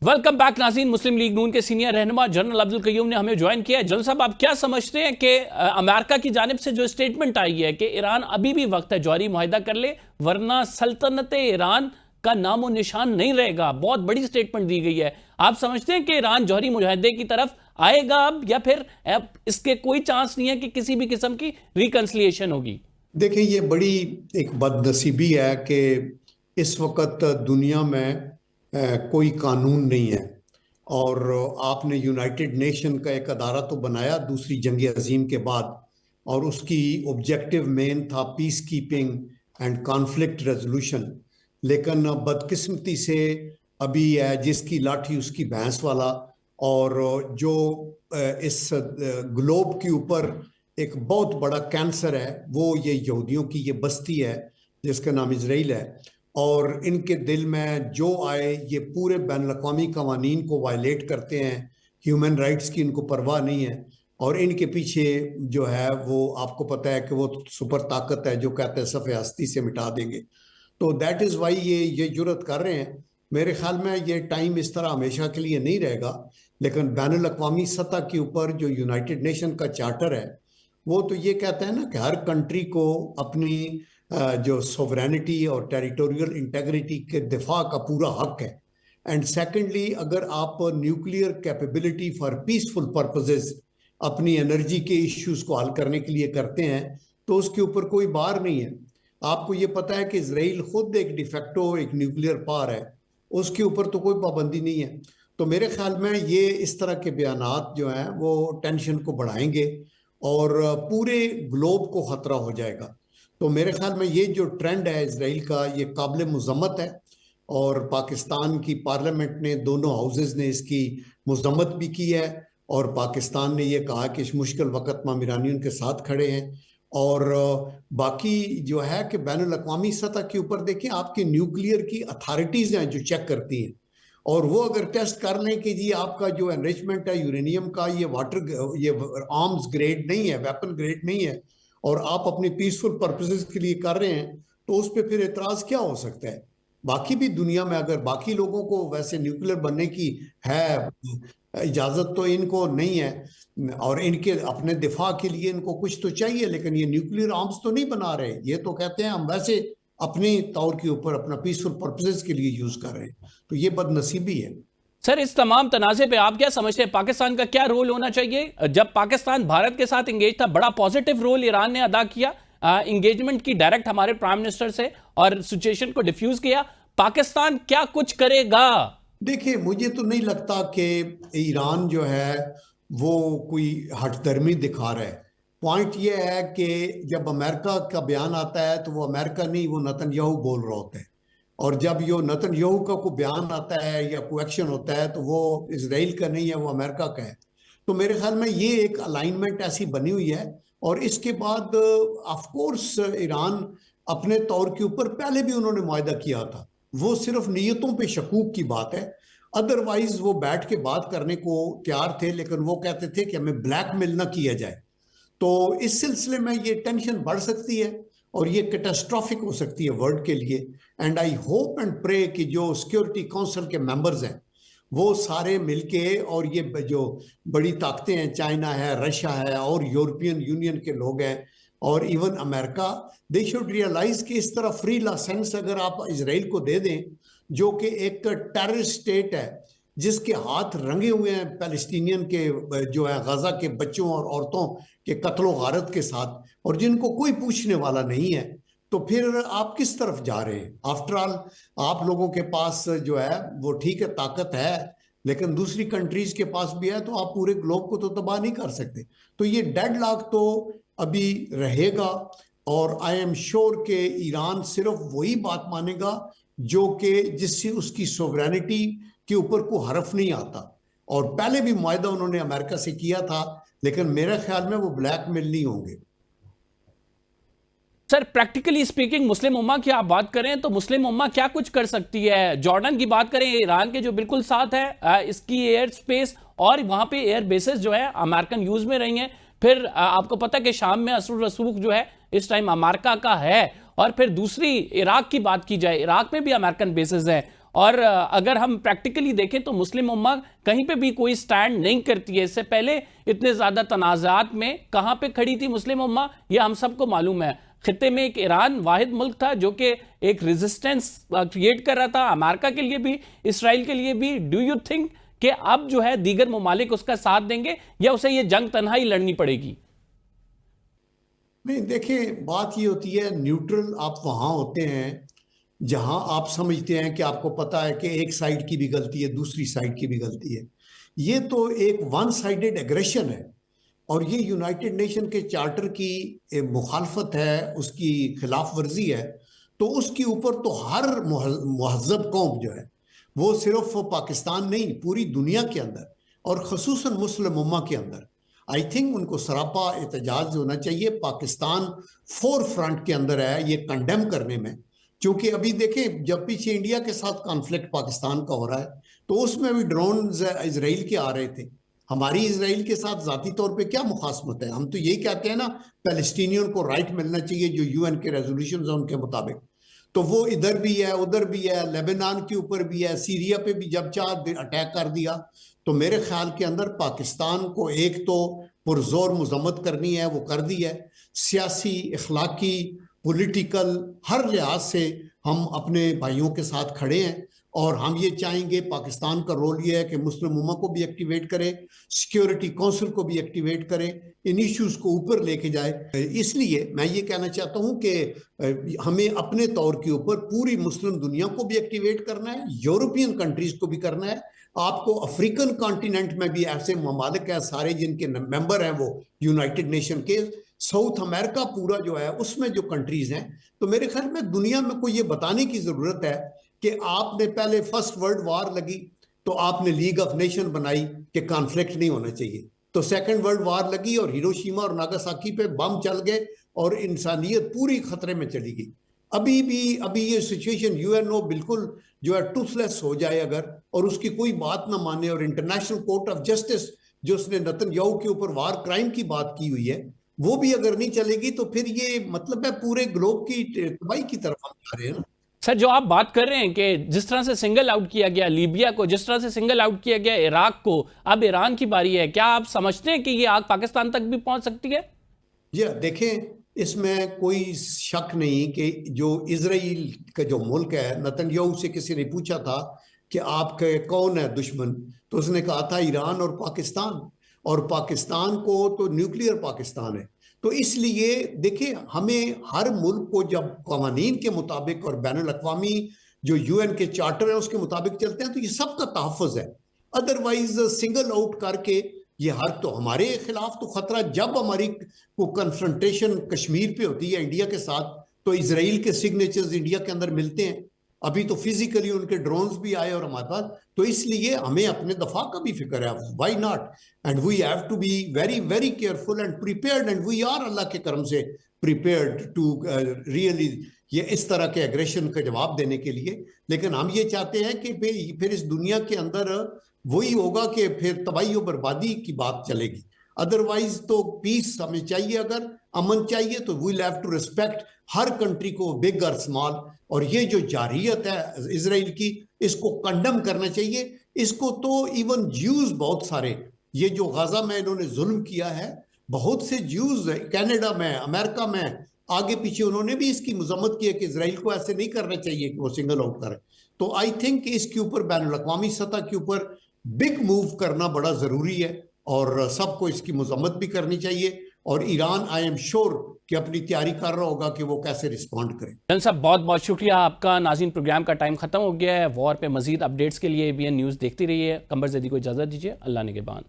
Welcome back ناظرین. مسلم league نون کے senior رہنما جنرل عبد القیوم نے ہمیں جوائن کیا ہے. جنرل صاحب، آپ کیا سمجھتے ہیں کہ امریکہ کی جانب سے جو اسٹیٹمنٹ آئی ہے کہ ایران ابھی بھی وقت ہے جوہری معاہدہ کر لے ورنہ سلطنت ایران کا نام و نشان نہیں رہے گا، بہت بڑی اسٹیٹمنٹ دی گئی ہے. آپ سمجھتے ہیں کہ ایران جوہری معاہدے کی طرف آئے گا اب، یا پھر اس کے کوئی چانس نہیں ہے کہ کسی بھی قسم کی ریکنسلیشن ہوگی؟ دیکھیں، یہ بڑی ایک بد نصیبی ہے کہ اس وقت دنیا میں کوئی قانون نہیں ہے، اور آپ نے یونائٹڈ نیشن کا ایک ادارہ تو بنایا دوسری جنگ عظیم کے بعد، اور اس کی آبجیکٹیو مین تھا پیس کیپنگ اینڈ کانفلکٹ ریزولوشن، لیکن بدقسمتی سے ابھی ہے جس کی لاٹھی اس کی بھینس والا، اور جو اس گلوب کے اوپر ایک بہت بڑا کینسر ہے وہ یہ یہودیوں کی یہ بستی ہے جس کا نام اسرائیل ہے، اور ان کے دل میں جو آئے یہ پورے بین الاقوامی قوانین کو وائلیٹ کرتے ہیں، ہیومن رائٹس کی ان کو پرواہ نہیں ہے، اور ان کے پیچھے جو ہے وہ آپ کو پتہ ہے کہ وہ سپر طاقت ہے جو کہتے ہیں صفحہ ہستی سے مٹا دیں گے. تو دیٹ از وائی یہ جرت کر رہے ہیں. میرے خیال میں یہ ٹائم اس طرح ہمیشہ کے لیے نہیں رہے گا، لیکن بین الاقوامی سطح کے اوپر جو یونائٹڈ نیشن کا چارٹر ہے وہ تو یہ کہتا ہے نا کہ ہر کنٹری کو اپنی جو سوورینٹی اور ٹیریٹوریل انٹیگریٹی کے دفاع کا پورا حق ہے. اینڈ سیکنڈلی، اگر آپ nuclear capability for peaceful purposes اپنی انرجی کے ایشوز کو حل کرنے کے لیے کرتے ہیں تو اس کے اوپر کوئی بار نہیں ہے. آپ کو یہ پتہ ہے کہ اسرائیل خود ایک ڈیفیکٹو ایک نیوکلیئر پاور ہے، اس کے اوپر تو کوئی پابندی نہیں ہے. تو میرے خیال میں یہ اس طرح کے بیانات جو ہیں وہ ٹینشن کو بڑھائیں گے اور پورے گلوب کو خطرہ ہو جائے گا. تو میرے خیال میں یہ جو ٹرینڈ ہے اسرائیل کا یہ قابل مذمت ہے، اور پاکستان کی پارلیمنٹ نے دونوں ہاؤسز نے اس کی مذمت بھی کی ہے، اور پاکستان نے یہ کہا کہ اس مشکل وقت میں ایرانیوں کے ساتھ کھڑے ہیں. اور باقی جو ہے کہ بین الاقوامی سطح کے اوپر دیکھیں، آپ کی نیوکلیئر کی اتھارٹیز ہیں جو چیک کرتی ہیں، اور وہ اگر ٹیسٹ کر لیں کہ جی آپ کا جو انریچمنٹ ہے یورینیم کا یہ آرمز گریڈ نہیں ہے، ویپن گریڈ نہیں ہے، اور آپ اپنی پیسفل پرپسز کے لیے کر رہے ہیں، تو اس پہ پھر اعتراض کیا ہو سکتا ہے؟ باقی بھی دنیا میں اگر باقی لوگوں کو ویسے نیوکلیئر بننے کی ہے اجازت تو ان کو نہیں ہے، اور ان کے اپنے دفاع کے لیے ان کو کچھ تو چاہیے، لیکن یہ نیوکلیئر آرمز تو نہیں بنا رہے. یہ تو کہتے ہیں ہم ویسے اپنی طور کے اوپر اپنا پیسفل پرپسز کے لیے یوز کر رہے ہیں. تو یہ بد نصیبی ہے. سر، اس تمام تنازع پہ آپ کیا سمجھتے ہیں پاکستان کا کیا رول ہونا چاہیے؟ جب پاکستان بھارت کے ساتھ انگیج تھا، بڑا پوزیٹیو رول ایران نے ادا کیا انگیجمنٹ کی ڈائریکٹ ہمارے پرائم منسٹر سے، اور سچویشن کو ڈیفیوز کیا. پاکستان کیا کچھ کرے گا؟ دیکھیں، مجھے تو نہیں لگتا کہ ایران جو ہے وہ کوئی ہٹ درمی دکھا رہا ہے. پوائنٹ یہ ہے کہ جب امریکہ کا بیان آتا ہے تو وہ امریکہ نہیں، وہ نتن یاہو بول رہا ہوتا ہے، اور جب یہ نتن یاہو کا کوئی بیان آتا ہے یا کوئی ایکشن ہوتا ہے تو وہ اسرائیل کا نہیں ہے، وہ امریکہ کا ہے. تو میرے خیال میں یہ ایک الائنمنٹ ایسی بنی ہوئی ہے. اور اس کے بعد آف کورس ایران اپنے طور کے اوپر پہلے بھی انہوں نے معاہدہ کیا تھا، وہ صرف نیتوں پہ شکوک کی بات ہے. ادروائز وہ بیٹھ کے بات کرنے کو تیار تھے، لیکن وہ کہتے تھے کہ ہمیں بلیک میل نہ کیا جائے. تو اس سلسلے میں یہ ٹینشن بڑھ سکتی ہے اور یہ کیٹاسٹرافک ہو سکتی ہے ورلڈ کے لیے. اینڈ آئی ہوپ اینڈ پرے کہ جو سیکیورٹی کونسل کے ممبرز ہیں وہ سارے مل کے، اور یہ جو بڑی طاقتیں ہیں، چائنا ہے، رشیا ہے، اور یورپین یونین کے لوگ ہیں، اور even America, they should realize کہ اس طرح فری لائسنس اگر آپ اسرائیل کو دے دیں جو کہ ایک ٹیررسٹ اسٹیٹ ہے جس کے ہاتھ رنگے ہوئے ہیں پیلسٹینین کے جو ہے غزہ کے بچوں اور عورتوں کے قتل و غارت کے ساتھ، اور جن کو کوئی پوچھنے والا نہیں ہے، تو پھر آپ کس طرف جا رہے ہیں؟ آفٹر آل آپ لوگوں کے پاس جو ہے وہ ٹھیک ہے طاقت ہے، لیکن دوسری کنٹریز کے پاس بھی ہے، تو آپ پورے گلوب کو تو تباہ نہیں کر سکتے. تو یہ ڈیڈ لاک تو ابھی رہے گا، اور آئی ایم شور کہ ایران صرف وہی بات مانے گا جو کہ جس سے اس کی سوورینٹی کے اوپر کوئی حرف نہیں آتا. اور پہلے بھی معاہدہ انہوں نے امریکہ سے کیا تھا، لیکن میرے خیال میں وہ بلیک میل نہیں ہوں گے. سر، پریکٹیکلی سپیکنگ مسلم امہ کی آپ بات کریں تو مسلم امہ کیا کچھ کر سکتی ہے؟ جارڈن کی بات کریں، ایران کے جو بالکل ساتھ ہے، اس کی ایئر سپیس اور وہاں پہ ایئر بیسز جو ہے امریکن یوز میں رہی ہیں. پھر آپ کو پتہ کہ شام میں اثر رسوخ جو ہے اس ٹائم امریکہ کا ہے. اور پھر دوسری عراق کی بات کی جائے، عراق میں بھی امریکن بیسز ہیں. اور اگر ہم پریکٹیکلی دیکھیں تو مسلم امہ کہیں پہ بھی کوئی سٹینڈ نہیں کرتی ہے. اس سے پہلے اتنے زیادہ تنازعات میں کہاں پہ کھڑی تھی مسلم امہ یہ ہم سب کو معلوم ہے. خطے میں ایک ایران واحد ملک تھا جو کہ ایک ریزسٹنس کریٹ کر رہا تھا امریکہ کے لیے بھی اسرائیل کے لیے بھی. ڈو یو تھنک کہ اب جو ہے دیگر ممالک اس کا ساتھ دیں گے یا اسے یہ جنگ تنہا ہی لڑنی پڑے گی؟ نہیں دیکھیں، بات یہ ہوتی ہے نیوٹرل آپ وہاں ہوتے ہیں جہاں آپ سمجھتے ہیں کہ آپ کو پتا ہے کہ ایک سائیڈ کی بھی غلطی ہے دوسری سائیڈ کی بھی غلطی ہے. یہ تو ایک ون سائیڈڈ ایگریشن ہے اور یہ یونائٹڈ نیشن کے چارٹر کی مخالفت ہے، اس کی خلاف ورزی ہے. تو اس کے اوپر تو ہر مہذب قوم جو ہے وہ صرف پاکستان نہیں پوری دنیا کے اندر اور خصوصاً مسلم امہ کے اندر آئی تھنک ان کو سراپا احتجاج ہونا چاہیے. پاکستان فور فرنٹ کے اندر ہے یہ کنڈیم کرنے میں، کیونکہ ابھی دیکھیں جب پیچھے انڈیا کے ساتھ کانفلکٹ پاکستان کا ہو رہا ہے تو اس میں بھی ڈرونز اسرائیل کے آ رہے تھے. ہماری اسرائیل کے ساتھ ذاتی طور پہ کیا مخاصمت ہے؟ ہم تو یہی کہتے ہیں نا پیلسٹینین کو رائٹ ملنا چاہیے جو یو این کے ریزولوشنز ہیں ان کے مطابق. تو وہ ادھر بھی ہے ادھر بھی ہے، لیبنان کے اوپر بھی ہے، سیریا پہ بھی جب چاہ اٹیک کر دیا. تو میرے خیال کے اندر پاکستان کو ایک تو پرزور مذمت کرنی ہے، وہ کر دی ہے. سیاسی، اخلاقی، پولیٹیکل ہر لحاظ سے ہم اپنے بھائیوں کے ساتھ کھڑے ہیں اور ہم یہ چاہیں گے پاکستان کا رول یہ ہے کہ مسلم امہ کو بھی ایکٹیویٹ کرے، سیکیورٹی کونسل کو بھی ایکٹیویٹ کرے، ان ایشوز کو اوپر لے کے جائے. اس لیے میں یہ کہنا چاہتا ہوں کہ ہمیں اپنے طور کے اوپر پوری مسلم دنیا کو بھی ایکٹیویٹ کرنا ہے، یورپین کنٹریز کو بھی کرنا ہے. آپ کو افریقن کانٹیننٹ میں بھی ایسے ممالک ہیں سارے جن کے ممبر ہیں وہ یونائٹڈ نیشن کے، ساؤتھ امریکہ پورا جو ہے اس میں جو کنٹریز ہیں. تو میرے خیال میں دنیا میں کو یہ بتانے کی ضرورت ہے کہ آپ نے پہلے فرسٹ ورلڈ وار لگی تو آپ نے لیگ آف نیشن بنائی کہ کانفلکٹ نہیں ہونا چاہیے. تو سیکنڈ ورلڈ وار لگی اور ہیروشیما اور ناگاساکی پہ بم چل گئے اور انسانیت پوری خطرے میں چلی گئی. ابھی یہ سچویشن یو این او بالکل جو ہے ٹوتھ لیس ہو جائے اگر اور اس کی کوئی بات نہ مانے اور انٹرنیشنل کورٹ آف جسٹس جو اس نے نتن یاہو کے اوپر وار کرائم کی بات کی ہوئی ہے وہ بھی اگر نہیں چلے گی تو پھر یہ مطلب ہے پورے گلوب کی تباہی کی طرف ہم جا رہے ہیں نا. سر جو آپ بات کر رہے ہیں کہ جس طرح سے سنگل آؤٹ کیا گیا لیبیا کو، جس طرح سے سنگل آؤٹ کیا گیا عراق کو، اب ایران کی باری ہے، کیا آپ سمجھتے ہیں کہ یہ آگ پاکستان تک بھی پہنچ سکتی ہے؟ جی دیکھیں اس میں کوئی شک نہیں کہ جو اسرائیل کا جو ملک ہے، نتن یاہو سے کسی نے پوچھا تھا کہ آپ کے کون ہے دشمن، تو اس نے کہا تھا ایران اور پاکستان، اور پاکستان کو تو نیوکلیئر پاکستان ہے. تو اس لیے دیکھیں ہمیں ہر ملک کو جب قوانین کے مطابق اور بین الاقوامی جو یو این کے چارٹر ہے اس کے مطابق چلتے ہیں تو یہ سب کا تحفظ ہے. ادروائز سنگل آؤٹ کر کے یہ ہر تو ہمارے خلاف تو خطرہ، جب ہماری کو کنفرنٹیشن کشمیر پہ ہوتی ہے انڈیا کے ساتھ تو اسرائیل کے سگنیچرز انڈیا کے اندر ملتے ہیں. ابھی تو فزیکلی ان کے ڈرونز بھی آئے اور ہمارے پاس، تو اس لیے ہمیں اپنے دفاع کا بھی فکر ہے. Why not, and we have to be very very careful and prepared, and we are اللہ کے کرم سے پریپیئرڈ ٹو ریئلی یہ اس طرح کے ایگریشن کا جواب دینے کے لیے. لیکن ہم یہ چاہتے ہیں کہ پھر اس دنیا کے اندر وہی ہوگا کہ پھر تباہی و بربادی کی بات چلے گی. ادروائز تو پیس ہمیں چاہیے، اگر امن چاہیے تو ویل ہیو ٹو ریسپیکٹ ہر کنٹری کو، بگ اور اسمال. اور یہ جو جارحیت ہے اسرائیل کی اس کو کنڈم کرنا چاہیے. اس کو تو ایون جیوز بہت سارے، یہ جو غزہ میں انہوں نے ظلم کیا ہے، بہت سے جیوز کینیڈا میں، امریکہ میں آگے پیچھے انہوں نے بھی اس کی مذمت کی ہے کہ اسرائیل کو ایسے نہیں کرنا چاہیے کہ وہ سنگل آؤٹ کرے. تو آئی تھنک اس کے اوپر بین الاقوامی سطح کے اوپر بگ موو کرنا بڑا ضروری ہے اور سب کو اس کی مذمت بھی کرنی چاہیے. اور ایران آئی ایم شور کہ اپنی تیاری کر رہا ہوگا کہ وہ کیسے رسپونڈ کرے. جن صاحب بہت بہت شکریہ آپ کا. ناظرین پروگرام کا ٹائم ختم ہو گیا ہے. وار پہ مزید اپڈیٹس کے لیے ABN نیوز دیکھتی رہیے. قمر زیدی کو اجازت دیجیے. اللہ نگہبان.